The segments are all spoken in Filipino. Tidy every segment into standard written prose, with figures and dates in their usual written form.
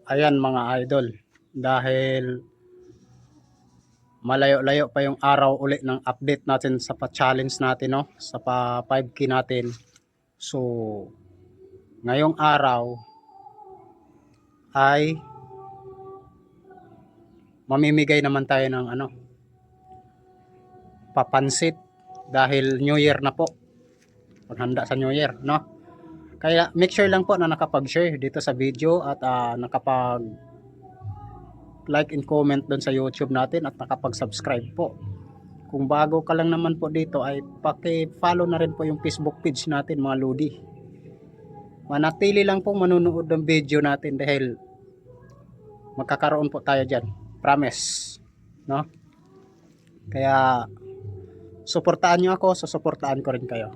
Ayan mga idol, dahil malayo-layo pa yung araw uli ng update natin sa pa-challenge natin, no? Sa pa 5K natin. So, ngayong araw ay mamimigay naman tayo ng papansit dahil New Year na po. Paghanda sa New Year, no? Kaya make sure lang po na nakapag-share dito sa video at nakapag like and comment doon sa YouTube natin at nakapag-subscribe po. Kung bago ka lang naman po dito ay paki-follow na rin po yung Facebook page natin mga Lodi. Manatili lang pong manunood ng video natin dahil magkakaroon po tayo dyan. Promise. No? Kaya suportahan nyo ako, susuportahan ko rin kayo.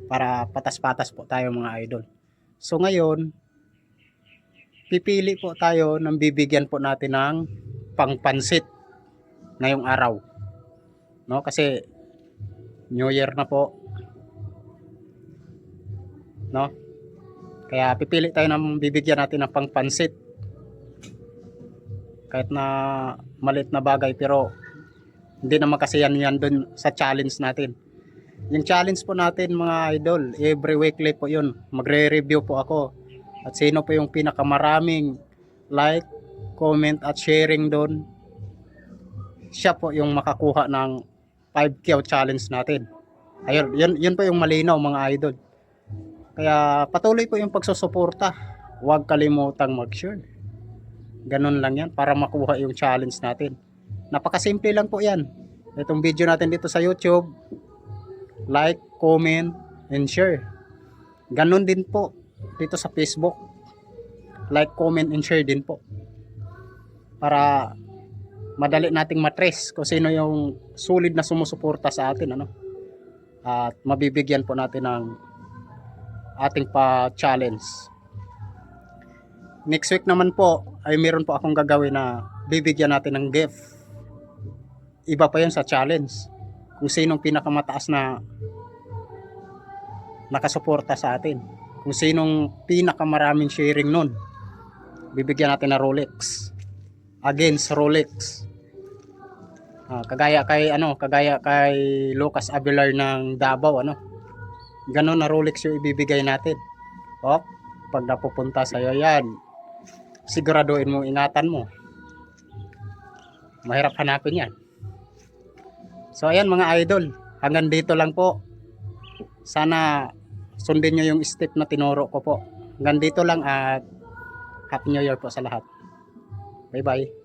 Para patas-patas po tayo mga idol. So ngayon, pipili po tayo ng bibigyan po natin ng pangpansit ngayong araw. No, kasi New Year na po. No? Kaya pipili tayo ng bibigyan natin ng pangpansit. Kahit na maliit na bagay pero hindi naman kasi yan dun sa challenge natin. Yung challenge po natin mga idol, every weekly po yun. Magre-review po ako. At sino po yung pinakamaraming like, comment at sharing doon, siya po yung makakuha ng 5K challenge natin. Ayun, yun po yung malinaw mga idol. Kaya patuloy po yung pagsusuporta. Huwag kalimutang mag-share. Ganun lang yan para makuha yung challenge natin. Napakasimple lang po yan. Itong video natin dito sa YouTube, like, comment, and share. Ganun din po dito sa Facebook. Like, comment, and share din po. Para madali nating matrace kung sino yung solid na sumusuporta sa atin. At mabibigyan po natin ng ating pa-challenge. Next week naman po ay meron po akong gagawin na bibigyan natin ng gift. Iba pa yun sa challenge. Kung sinong pinakamataas na nakasuporta sa atin. Kung sinong pinakamaraming sharing nun, bibigyan natin ng Rolex. Against Rolex. Kagaya kay Lucas Abelar ng Davao, Ganon na Rolex yung ibibigay natin. Pag napupunta sa iyo yan, siguraduhin mo, ingatan mo. Mahirap hanapin yan. So ayan mga idol, hanggang dito lang po. Sana sundin nyo yung step na tinuro ko po. Hanggang dito lang at Happy New Year po sa lahat. Bye bye.